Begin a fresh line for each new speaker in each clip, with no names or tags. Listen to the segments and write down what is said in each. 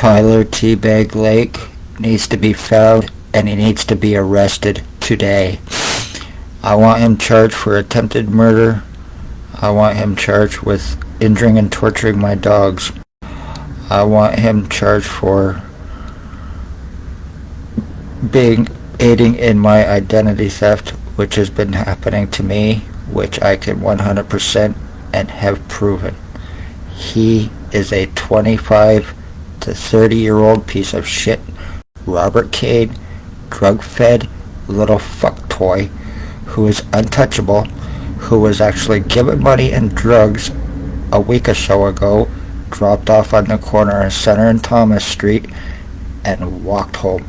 Tyler Teabag Lake needs to be found and he needs to be arrested today. I want him charged for attempted murder. I want him charged with injuring and torturing my dogs. I want him charged for aiding in my identity theft, which has been happening to me, which I can 100% and have proven. He is a 25 to 30-year-old piece of shit, Robert Cade, drug-fed little fuck toy, who is untouchable, who was actually given money and drugs a week or so ago, dropped off on the corner of Center and Thomas Street, and walked home.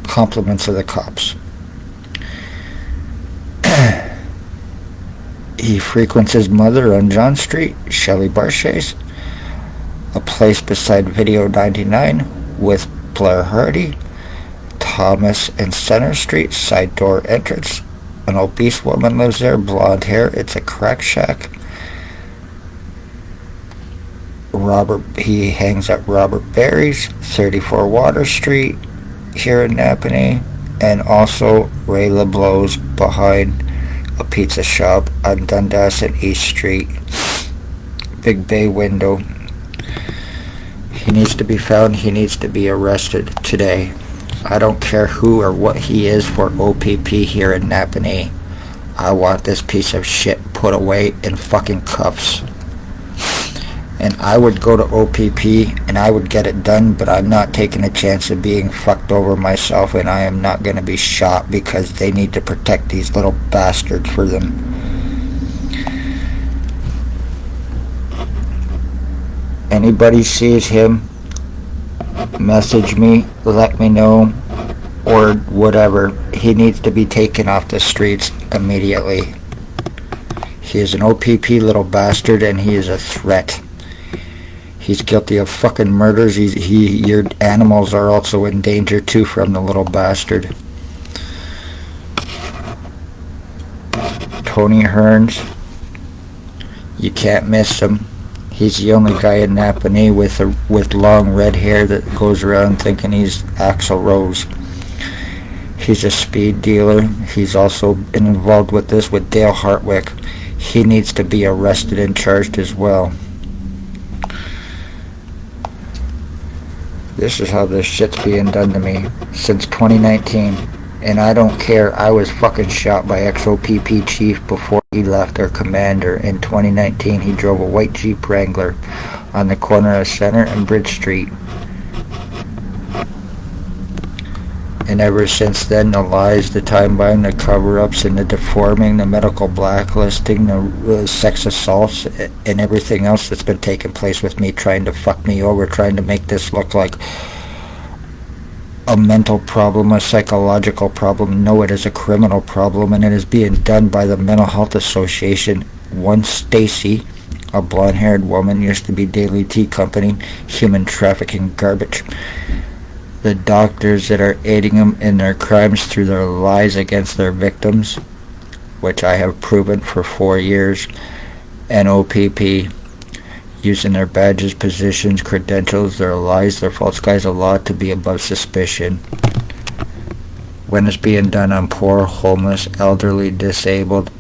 Compliments of the cops. He frequents his mother on John Street, Shelley Barshay's, a place beside Video 99 with Blair Hardy, Thomas and Center Street, side door entrance. An obese woman lives there, blonde hair. It's a crack shack. He hangs at Robert Berry's, 34 Water Street, here in Napanee, and also Ray LeBlow's behind a pizza shop on Dundas and East Street. Big bay window. He needs to be found. He needs to be arrested today. I don't care who or what he is for O.p.p. here in Napanee. I want this piece of shit put away in fucking cuffs. And I would go to O.p.p. and I would get it done, but I'm not taking a chance of being fucked over myself, and I am not going to be shot because they need to protect these little bastards for them. Anybody sees him, message me, let me know, or whatever. He needs to be taken off the streets immediately. He is an O.p.p. little bastard, and he is a threat. He's guilty of fucking murders. Your animals are also in danger too from the little bastard. Tony Hearns, you can't miss him. He's the only guy in Napanee with long red hair that goes around thinking he's Axl Rose. He's a speed dealer. He's also been involved with this with Dale Hartwick. He needs to be arrested and charged as well. This is how this shit's being done to me since 2019. And I don't care. I was fucking shot by ex-O.p.p. chief before he left, our commander. In 2019, he drove a white Jeep Wrangler on the corner of Center and Bridge Street. And ever since then, the lies, the time-buying, the cover-ups, and the deforming, the medical blacklisting, the sex assaults, and everything else that's been taking place with me, trying to fuck me over, trying to make this look like a mental problem, a psychological problem. No, it is a criminal problem, and it is being done by the Mental Health Association. One Stacy, a blonde-haired woman, used to be Daily Tea Company, human trafficking garbage. The doctors that are aiding them in their crimes through their lies against their victims, which I have proven for 4 years, and O.p.p. using their badges, positions, credentials, their lies, their false guise of law to be above suspicion. When it's being done on poor, homeless, elderly, disabled,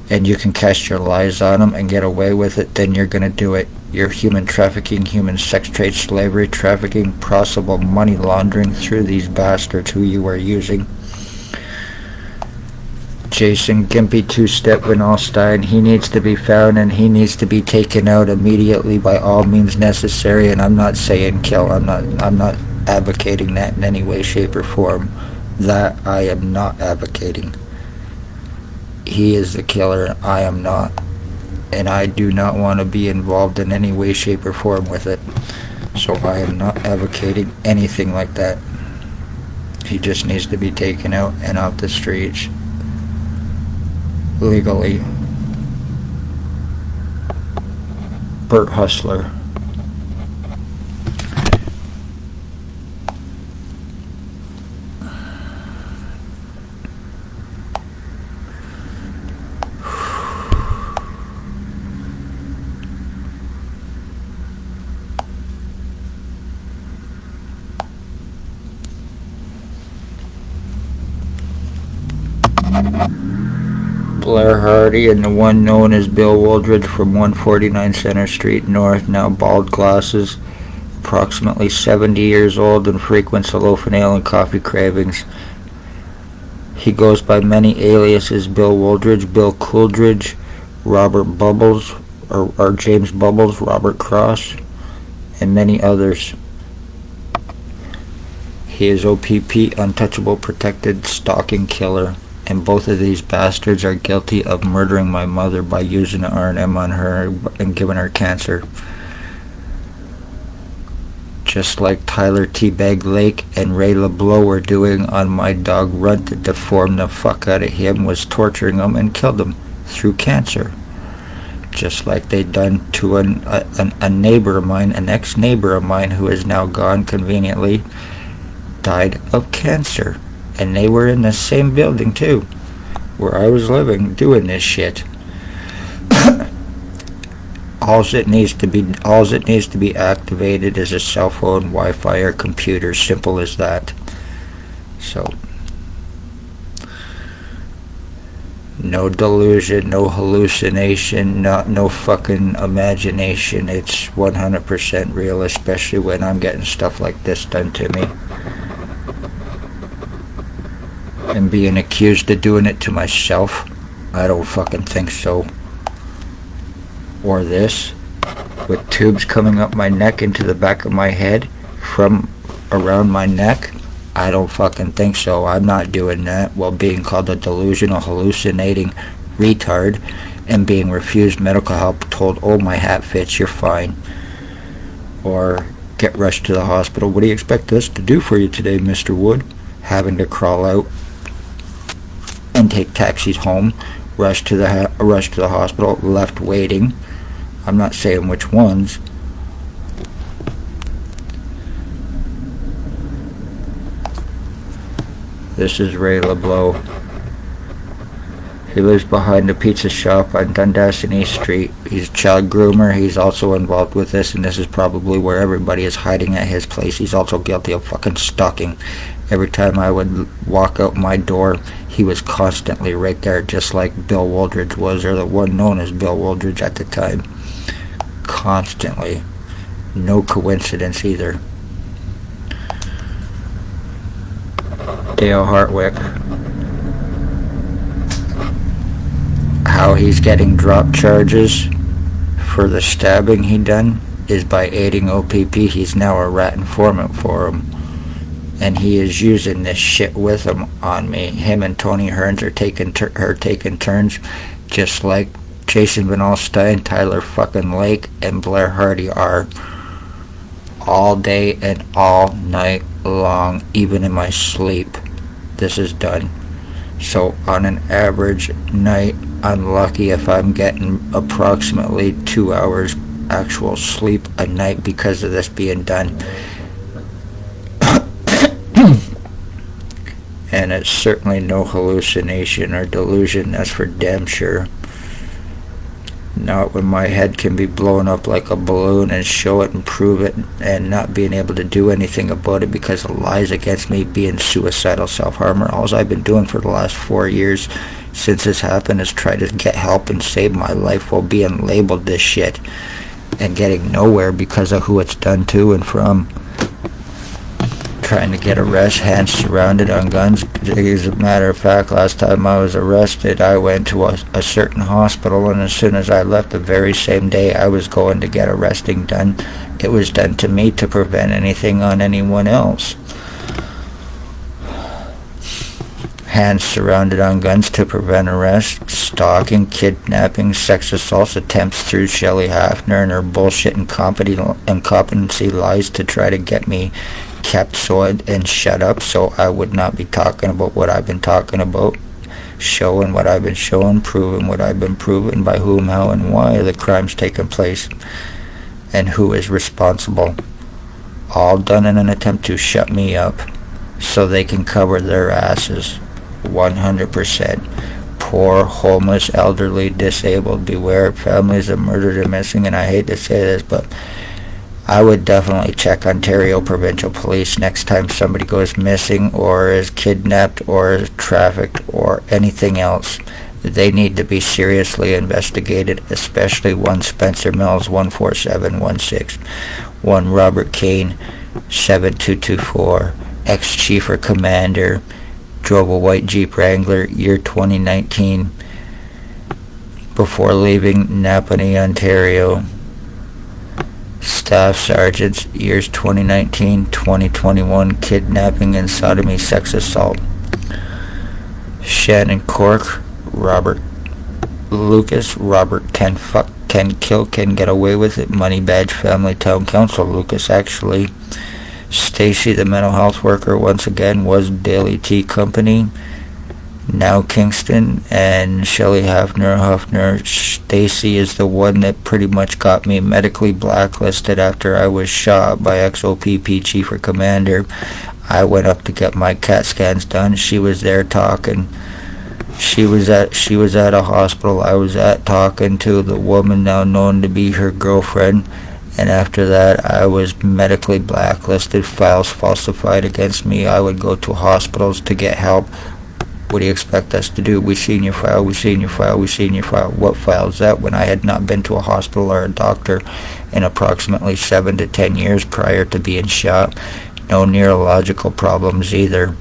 and you can cast your lies on them and get away with it, then you're going to do it. You're human trafficking, human sex trade, slavery, trafficking, possible money laundering through these bastards who you are using. Jason Gimpy Two-Step Winalstein, he needs to be found and he needs to be taken out immediately by all means necessary. And I'm not saying kill. I'm not advocating that in any way, shape, or form. That I am not advocating. He is the killer. I am not. And I do not want to be involved in any way, shape, or form with it. So I am not advocating anything like that. He just needs to be taken out and off the streets. Legally. Bert Hustler. Blair Hardy and the one known as Bill Wooldridge from 149 Center Street North, now bald glasses, approximately 70 years old and frequents a loaf and ale and coffee cravings. He goes by many aliases: Bill Wooldridge, Bill Cooldridge, Robert Bubbles, or James Bubbles, Robert Cross, and many others. He is O.p.p, untouchable, protected, stalking killer, and both of these bastards are guilty of murdering my mother by using an R&M on her and giving her cancer. Just like Tyler Teabag Lake and Ray LeBlanc were doing on my dog Runt, that deformed the fuck out of him, was torturing him and killed him through cancer. Just like they'd done to a neighbor of mine, an ex-neighbor of mine who is now gone conveniently, died of cancer. And they were in the same building too, where I was living, doing this shit. All it needs to be activated is a cell phone, Wi-Fi, or computer. Simple as that. So, no delusion, no hallucination, no fucking imagination. It's 100% real, especially when I'm getting stuff like this done to me. And being accused of doing it to myself, I don't fucking think so. Or this, with tubes coming up my neck into the back of my head from around my neck, I don't fucking think so. I'm not doing that while being called a delusional, hallucinating retard and being refused medical help, told, oh, my hat fits, you're fine. Or get rushed to the hospital. What do you expect us to do for you today, Mr. Wood? Having to crawl out and take taxis home, rush to the hospital, left waiting. I'm not saying which ones. This is Ray LeBlanc. He lives behind a pizza shop on Dundas and East Street. He's a child groomer. He's also involved with this, and this is probably where everybody is hiding at his place. He's also guilty of fucking stalking. Every time I would walk out my door, he was constantly right there, just like Bill Wooldridge was, or the one known as Bill Wooldridge at the time. Constantly. No coincidence either. Dale Hartwick. How he's getting dropped charges for the stabbing he done is by aiding O.p.p. He's now a rat informant for him. And he is using this shit with him on me. Him and Tony Hearns are taking turns, just like Jason Van Alstyne, Tyler fucking Lake, and Blair Hardy are, all day and all night long, even in my sleep. This is done. So on an average night, I'm lucky if I'm getting approximately 2 hours actual sleep a night because of this being done. And it's certainly no hallucination or delusion, that's for damn sure. Not when my head can be blown up like a balloon and show it and prove it, and not being able to do anything about it because of lies against me, being suicidal self-harm. All I've been doing for the last 4 years since this happened is try to get help and save my life while being labeled this shit and getting nowhere because of who it's done to and from. Trying to get arrested, hands surrounded on guns. As a matter of fact, last time I was arrested, I went to a certain hospital, and as soon as I left the very same day I was going to get arresting done, it was done to me to prevent anything on anyone else. Hands surrounded on guns to prevent arrest, stalking, kidnapping, sex assaults attempts through Shelley Hafner and her bullshit incompetency lies to try to get me kept and shut up so I would not be talking about what I've been talking about, showing what I've been showing, proving what I've been proving, by whom, how, and why the crime's taken place, and who is responsible. All done in an attempt to shut me up so they can cover their asses. 100%. Poor, homeless, elderly, disabled, beware families of murdered and missing, and I hate to say this, but I would definitely check Ontario Provincial Police next time somebody goes missing or is kidnapped or is trafficked or anything else. They need to be seriously investigated, especially one Spencer Mills 14716, one Robert Kane 7224, ex-chief or commander, drove a white Jeep Wrangler, year 2019, before leaving Napanee, Ontario. Staff sergeants, years 2019, 2021, kidnapping and sodomy, sex assault. Shannon Cork, Robert Lucas, Robert can fuck, can kill, can get away with it, Money Badge Family Town Council, Lucas actually. Stacy, the mental health worker, once again, was Daily Tea Company, now Kingston, and Shelley Huffner. Stacy is the one that pretty much got me medically blacklisted after I was shot by ex-O.p.p chief or commander. I went up to get my CAT scans done. She was there talking. She was at a hospital. I was at talking to the woman now known to be her girlfriend. And after that, I was medically blacklisted, files falsified against me. I would go to hospitals to get help. What do you expect us to do? We seen your file, we seen your file, we seen your file. What file is that? When I had not been to a hospital or a doctor in approximately 7 to 10 years prior to being shot. No neurological problems either.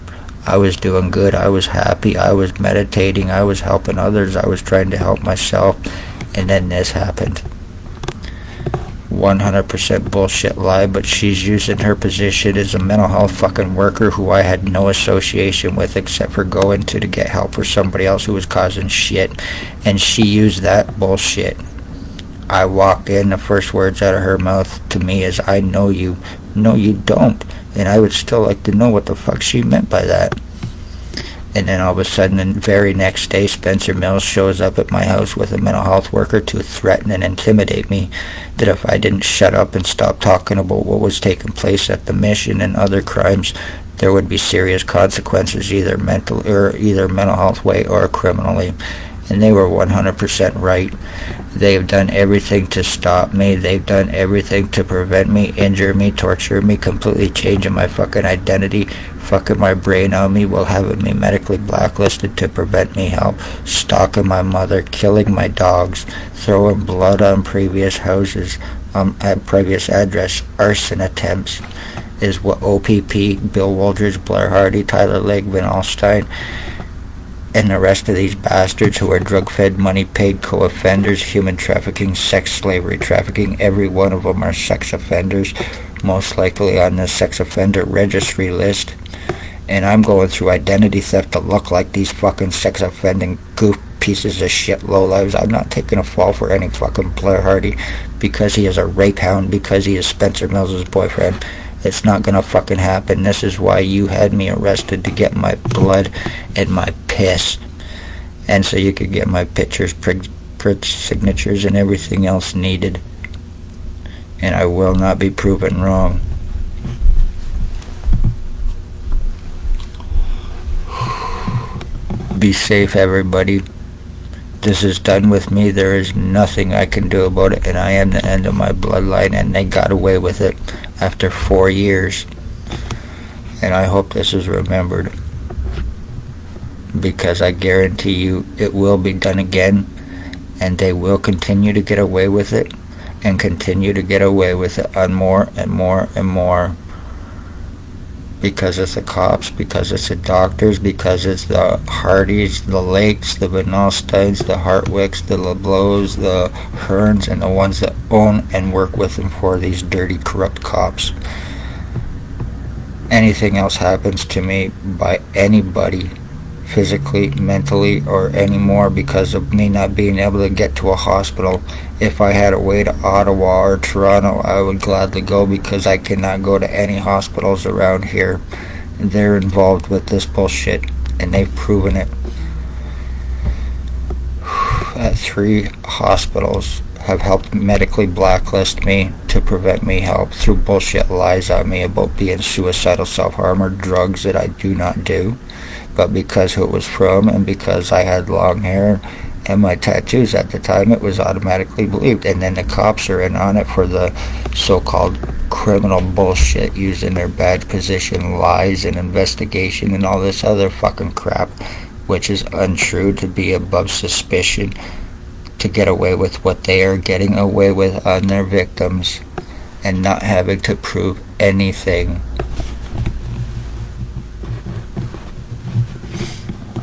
I was doing good. I was happy. I was meditating. I was helping others. I was trying to help myself. And then this happened. 100% bullshit lie, but she's using her position as a mental health fucking worker who I had no association with except for going to get help for somebody else who was causing shit, and she used that bullshit. I walked in, the first words out of her mouth to me is, "I know you." No, you don't. And I would still like to know what the fuck she meant by that. And then all of a sudden, the very next day, Spencer Mills shows up at my house with a mental health worker to threaten and intimidate me that if I didn't shut up and stop talking about what was taking place at the mission and other crimes, there would be serious consequences, either mental health way or criminally. And they were 100% right. They've done everything to stop me. They've done everything to prevent me, injure me, torture me, completely changing my fucking identity, fucking my brain on me while having me medically blacklisted to prevent me help, stalking my mother, killing my dogs, throwing blood on previous houses, at previous address, arson attempts is what O.p.p, Bill Wooldridge, Blair Hardy, Tyler Legg, Van Alstyne, and the rest of these bastards who are drug-fed, money-paid co-offenders, human trafficking, sex slavery trafficking. Every one of them are sex offenders, most likely on the sex offender registry list. And I'm going through identity theft to look like these fucking sex offending goof pieces of shit lowlives. I'm not taking a fall for any fucking Blair Hardy because he is a rape hound, because he is Spencer Mills' boyfriend. It's not gonna fucking happen. This is why you had me arrested, to get my blood and my piss, and so you could get my pictures, print signatures, and everything else needed. And I will not be proven wrong. Be safe, everybody. This is done with me. There is nothing I can do about it, and I am the end of my bloodline, and they got away with it after 4 years. And I hope this is remembered, because I guarantee you it will be done again, and they will continue to get away with it, and continue to get away with it on more and more and more, because it's the cops, because it's the doctors, because it's the Hardys, the Lakes, the Van Alstynes, the Hartwicks, the LeBlows, the Hearns, and the ones that own and work with them for these dirty, corrupt cops. Anything else happens to me by anybody, physically, mentally, or anymore, because of me not being able to get to a hospital. If I had a way to Ottawa or Toronto, I would gladly go, because I cannot go to any hospitals around here. They're involved with this bullshit, and they've proven it. At 3 hospitals have helped medically blacklist me to prevent me help through bullshit lies on me about being suicidal, self-harm, or drugs that I do not do. But because who it was from, and because I had long hair and my tattoos at the time, it was automatically believed. And then the cops are in on it for the so-called criminal bullshit, using their badge position, lies, and investigation, and all this other fucking crap which is untrue, to be above suspicion, to get away with what they are getting away with on their victims and not having to prove anything.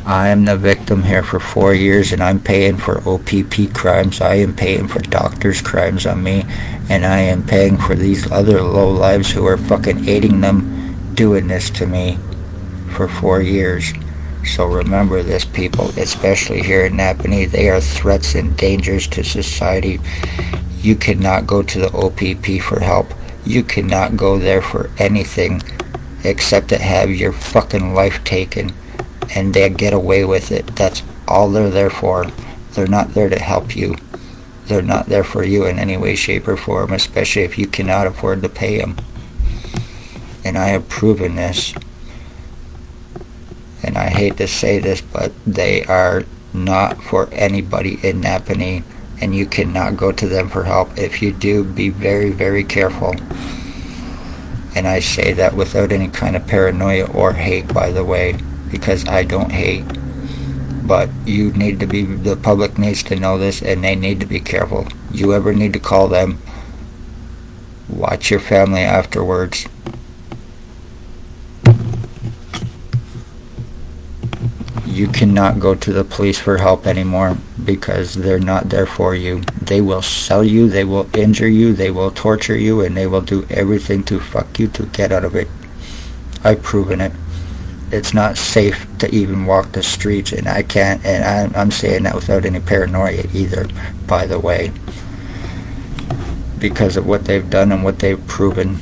I am the victim here for 4 years, and I'm paying for O.p.p. crimes. I am paying for doctors' crimes on me, and I am paying for these other lowlifes who are fucking aiding them doing this to me for 4 years. So remember this, people, especially here in Napanee. They are threats and dangers to society. You cannot go to the O.p.p. for help. You cannot go there for anything except to have your fucking life taken, and they get away with it. That's all they're there for. They're not there to help you. They're not there for you in any way, shape, or form, especially if you cannot afford to pay them. And I have proven this. And I hate to say this, but they are not for anybody in Napanee, and you cannot go to them for help. If you do, be very, very careful. And I say that without any kind of paranoia or hate, by the way, because I don't hate. But you need to be, the public needs to know this, and they need to be careful. You ever need to call them, watch your family afterwards. You cannot go to the police for help anymore because they're not there for you. They will sell you, they will injure you, they will torture you, and they will do everything to fuck you to get out of it. I've proven it. It's not safe to even walk the streets, and I can't, and I'm saying that without any paranoia either, by the way, because of what they've done and what they've proven.